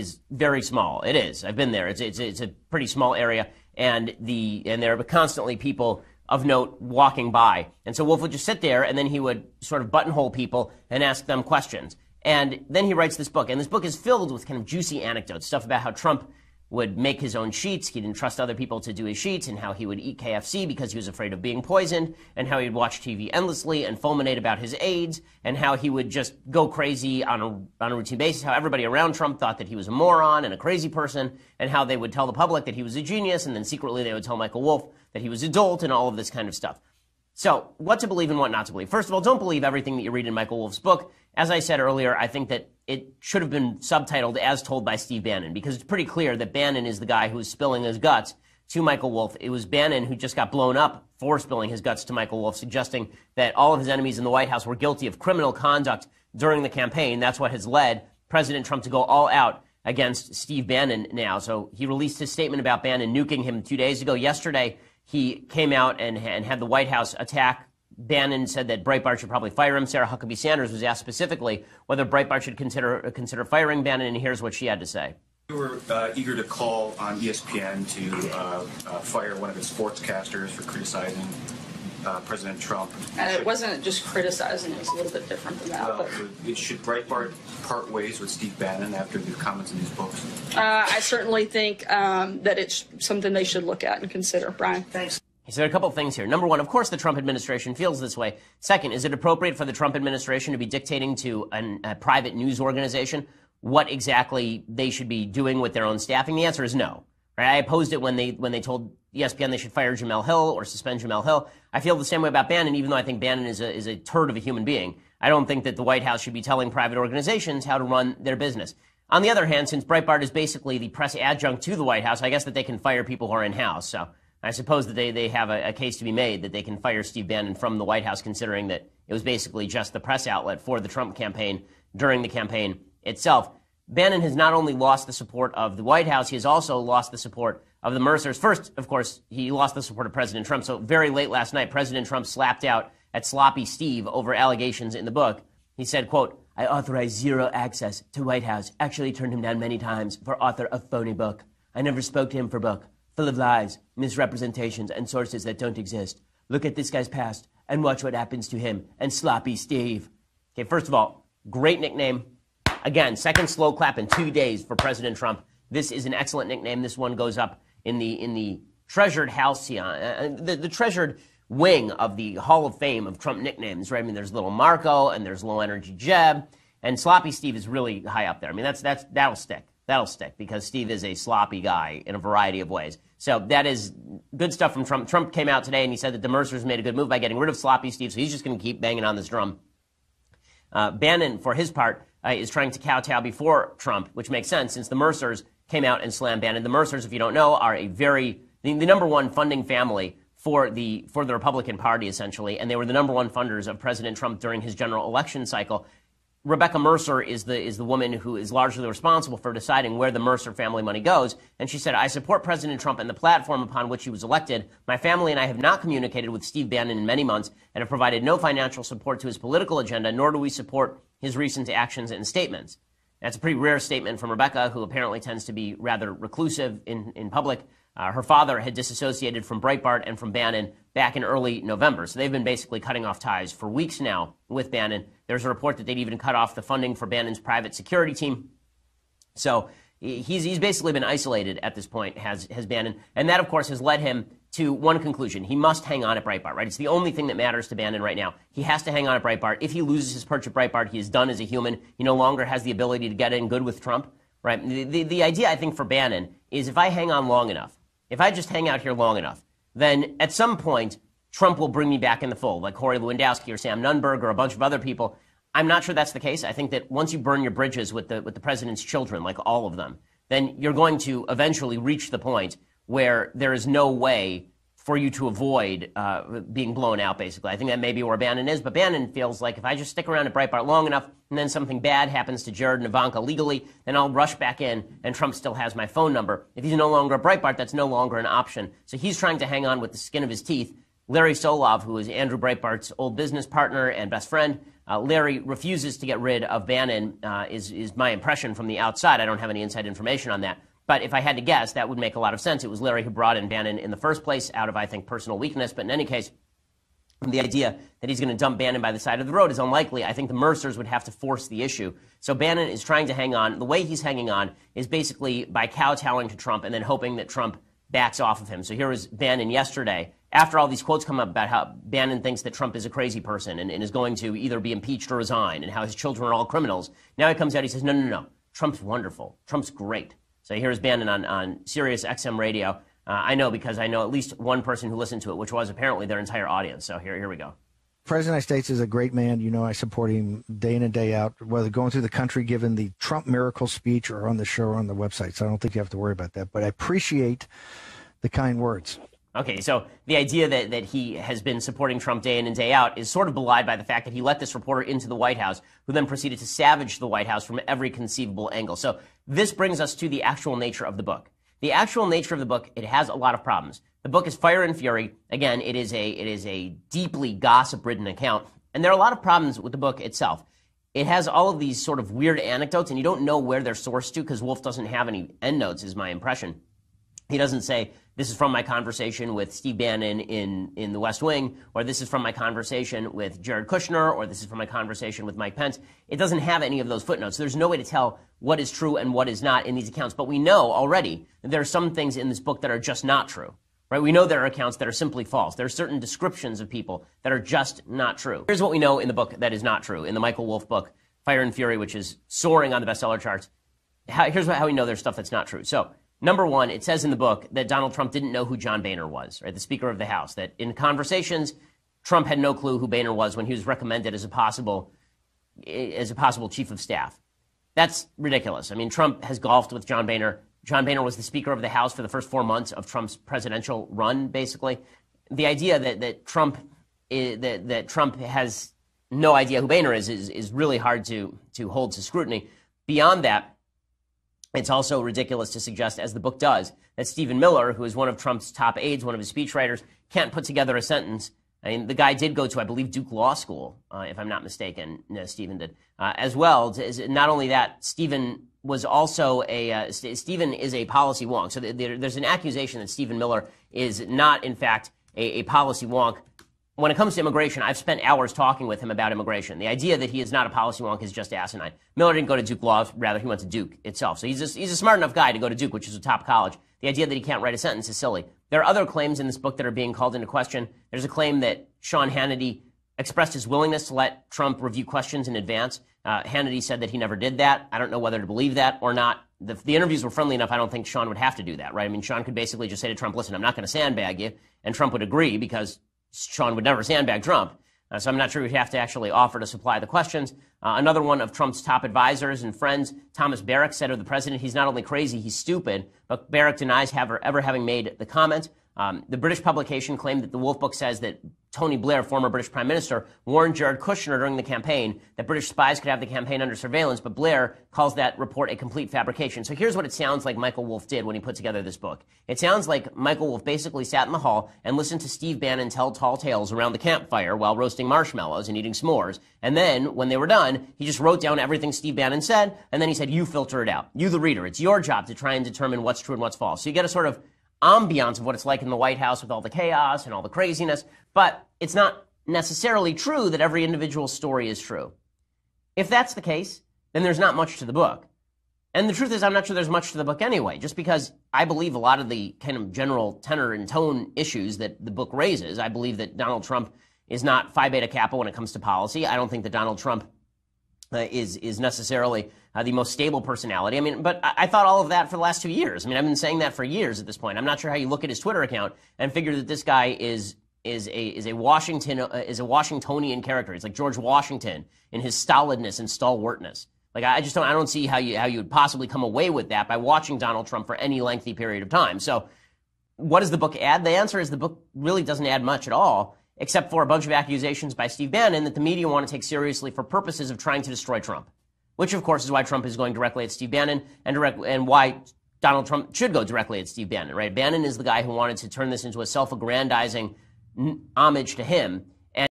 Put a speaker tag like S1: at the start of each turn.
S1: is very small. It is. I've been there. It's a pretty small area, and there are constantly people of note walking by. And so Wolf would just sit there, and then he would sort of buttonhole people and ask them questions. And then he writes this book, and this book is filled with kind of juicy anecdotes, stuff about how Trump would make his own sheets. He didn't trust other people to do his sheets, and how he would eat KFC because he was afraid of being poisoned, and how he'd watch TV endlessly and fulminate about his aides, and how he would just go crazy on a routine basis, how everybody around Trump thought that he was a moron and a crazy person, and how they would tell the public that he was a genius, and then secretly they would tell Michael Wolff that he was a dolt, and all of this kind of stuff. So, what to believe and what not to believe. First of all, don't believe everything that you read in Michael Wolff's book. As I said earlier, I think that it should have been subtitled As Told by Steve Bannon, because it's pretty clear that Bannon is the guy who is spilling his guts to Michael Wolff. It was Bannon who just got blown up for spilling his guts to Michael Wolff, suggesting that all of his enemies in the White House were guilty of criminal conduct during the campaign. That's what has led President Trump to go all out against Steve Bannon now. So he released his statement about Bannon nuking him 2 days ago. Yesterday, he came out and had the White House attack Bannon, said that Breitbart should probably fire him. Sarah Huckabee Sanders was asked specifically whether Breitbart should consider firing Bannon, and here's what she had to say.
S2: You were eager to call on ESPN to fire one of its sportscasters for criticizing President Trump.
S3: And it wasn't just criticizing, it was a little bit different than that.
S2: Well, should Breitbart part ways with Steve Bannon after the comments in these books?
S3: I certainly think that it's something they should look at and consider. Brian, thanks.
S1: So there are a couple of things here. Number one, of course, the Trump administration feels this way. Second, is it appropriate for the Trump administration to be dictating to a private news organization what exactly they should be doing with their own staffing? The answer is no. Right? I opposed it when they told ESPN they should fire Jamel Hill or suspend Jamel Hill. I feel the same way about Bannon, even though I think Bannon is a turd of a human being. I don't think that the White House should be telling private organizations how to run their business. On the other hand, since Breitbart is basically the press adjunct to the White House, I guess that they can fire people who are in-house. So I suppose that they have a case to be made that they can fire Steve Bannon from the White House, considering that it was basically just the press outlet for the Trump campaign during the campaign itself. Bannon has not only lost the support of the White House, he has also lost the support of the Mercers. First, of course, he lost the support of President Trump. So very late last night, President Trump slapped out at Sloppy Steve over allegations in the book. He said, quote, "I authorized zero access to White House. Actually turned him down many times for author of phony book. I never spoke to him for book. Full of lies, misrepresentations, and sources that don't exist. Look at this guy's past and watch what happens to him and Sloppy Steve." Okay, first of all, great nickname. Again, second slow clap in 2 days for President Trump. This is an excellent nickname. This one goes up in the treasured halcyon, the treasured wing of the Hall of Fame of Trump nicknames, right? I mean, there's Little Marco and there's Low Energy Jeb, and Sloppy Steve is really high up there. I mean, that'll stick. That'll stick because Steve is a sloppy guy in a variety of ways. So that is good stuff from Trump. Trump came out today and he said that the Mercers made a good move by getting rid of Sloppy Steve, so he's just going to keep banging on this drum. Bannon, for his part, is trying to kowtow before Trump, which makes sense since the Mercers came out and slammed Bannon. The Mercers, if you don't know, are the number one funding family for the Republican Party, essentially, and they were the number one funders of President Trump during his general election cycle. Rebecca Mercer is the woman who is largely responsible for deciding where the Mercer family money goes. And she said, "I support President Trump and the platform upon which he was elected. My family and I have not communicated with Steve Bannon in many months and have provided no financial support to his political agenda, nor do we support his recent actions and statements." That's a pretty rare statement from Rebecca, who apparently tends to be rather reclusive in public. Her father had disassociated from Breitbart and from Bannon back in early November. So they've been basically cutting off ties for weeks now with Bannon. There's a report that they'd even cut off the funding for Bannon's private security team. So he's basically been isolated at this point, has Bannon. And that, of course, has led him to one conclusion. He must hang on at Breitbart, right? It's the only thing that matters to Bannon right now. He has to hang on at Breitbart. If he loses his perch at Breitbart, he is done as a human. He no longer has the ability to get in good with Trump, right? The idea, I think, for Bannon is if I hang on long enough, if I just hang out here long enough, then at some point, Trump will bring me back in the fold, like Corey Lewandowski or Sam Nunberg or a bunch of other people. I'm not sure that's the case. I think that once you burn your bridges with the president's children, like all of them, then you're going to eventually reach the point where there is no way for you to avoid being blown out, basically. I think that may be where Bannon is, but Bannon feels like if I just stick around at Breitbart long enough and then something bad happens to Jared and Ivanka legally, then I'll rush back in and Trump still has my phone number. If he's no longer at Breitbart, that's no longer an option. So he's trying to hang on with the skin of his teeth Larry Solov, who is Andrew Breitbart's old business partner and best friend, Larry refuses to get rid of Bannon, is my impression from the outside. I don't have any inside information on that. But if I had to guess, that would make a lot of sense. It was Larry who brought in Bannon in the first place out of, I think, personal weakness. But in any case, the idea that he's going to dump Bannon by the side of the road is unlikely. I think the Mercers would have to force the issue. So Bannon is trying to hang on. The way he's hanging on is basically by kowtowing to Trump and then hoping that Trump backs off of him. So here was Bannon yesterday, after all these quotes come up about how Bannon thinks that Trump is a crazy person and is going to either be impeached or resign and how his children are all criminals. Now he comes out, he says, no. Trump's wonderful. Trump's great. So here's Bannon on Sirius XM radio. I know because I know at least one person who listened to it, which was apparently their entire audience. So here we go.
S4: The President of the United States is a great man. You know, I support him day in and day out, whether going through the country, giving the Trump miracle speech or on the show or on the website. So I don't think you have to worry about that. But I appreciate the kind words.
S1: Okay, so the idea that he has been supporting Trump day in and day out is sort of belied by the fact that he let this reporter into the White House, who then proceeded to savage the White House from every conceivable angle. So this brings us to the actual nature of the book. The actual nature of the book, it has a lot of problems. The book is Fire and Fury. Again, it is a deeply gossip-ridden account, and there are a lot of problems with the book itself. It has all of these sort of weird anecdotes, and you don't know where they're sourced to because Wolf doesn't have any endnotes, is my impression. He doesn't say, this is from my conversation with Steve Bannon in the West Wing, or this is from my conversation with Jared Kushner, or this is from my conversation with Mike Pence. It doesn't have any of those footnotes. There's no way to tell what is true and what is not in these accounts. But we know already that there are some things in this book that are just not true. Right? We know there are accounts that are simply false. There are certain descriptions of people that are just not true. Here's what we know in the book that is not true. In the Michael Wolff book, Fire and Fury, which is soaring on the bestseller charts, here's how we know there's stuff that's not true. So, number one, it says in the book that Donald Trump didn't know who John Boehner was, right, the Speaker of the House, that in conversations, Trump had no clue who Boehner was when he was recommended as a possible chief of staff. That's ridiculous. I mean, Trump has golfed with John Boehner. John Boehner was the Speaker of the House for the first 4 months of Trump's presidential run, basically. The idea that Trump has no idea who Boehner is really hard to hold to scrutiny. Beyond that, it's also ridiculous to suggest, as the book does, that Stephen Miller, who is one of Trump's top aides, one of his speechwriters, can't put together a sentence. I mean, the guy did go to, I believe, Duke Law School, if I'm not mistaken. No, Stephen did. As well, not only that, Stephen was also Stephen is a policy wonk. So there's an accusation that Stephen Miller is not, in fact, a policy wonk. When it comes to immigration, I've spent hours talking with him about immigration. The idea that he is not a policy wonk is just asinine. Miller didn't go to Duke Law, rather he went to Duke itself. So he's a smart enough guy to go to Duke, which is a top college. The idea that he can't write a sentence is silly. There are other claims in this book that are being called into question. There's a claim that Sean Hannity expressed his willingness to let Trump review questions in advance. Hannity said that he never did that. I don't know whether to believe that or not. The interviews were friendly enough. I don't think Sean would have to do that, right? I mean, Sean could basically just say to Trump, listen, I'm not going to sandbag you. And Trump would agree because Sean would never sandbag Trump. So I'm not sure we'd have to actually offer to supply the questions. Another one of Trump's top advisors and friends, Thomas Barrack, said of the president, he's not only crazy, he's stupid. But Barrack denies ever having made the comment. The British publication claimed that the Wolff book says that Tony Blair, former British Prime Minister, warned Jared Kushner during the campaign that British spies could have the campaign under surveillance, but Blair calls that report a complete fabrication. So here's what it sounds like Michael Wolff did when he put together this book. It sounds like Michael Wolff basically sat in the hall and listened to Steve Bannon tell tall tales around the campfire while roasting marshmallows and eating s'mores. And then, when they were done, he just wrote down everything Steve Bannon said, and then he said, you filter it out. You, the reader. It's your job to try and determine what's true and what's false. So you get a sort of ambiance of what it's like in the White House with all the chaos and all the craziness, but it's not necessarily true that every individual story is true. If that's the case, then there's not much to the book. And the truth is, I'm not sure there's much to the book anyway, just because I believe a lot of the kind of general tenor and tone issues that the book raises. I believe that Donald Trump is not Phi Beta Kappa when it comes to policy. I don't think that Donald Trump is necessarily the most stable personality. I mean, but I thought all of that for the last 2 years. I mean, I've been saying that for years at this point. I'm not sure how you look at his Twitter account and figure that this guy is a Washingtonian character. It's like George Washington in his stolidness and stalwartness. Like I don't see how you would possibly come away with that by watching Donald Trump for any lengthy period of time. So, what does the book add? The answer is the book really doesn't add much at all, except for a bunch of accusations by Steve Bannon that the media want to take seriously for purposes of trying to destroy Trump. Which, of course, is why Trump is going directly at Steve Bannon and why Donald Trump should go directly at Steve Bannon, right? Bannon is the guy who wanted to turn this into a self-aggrandizing homage to him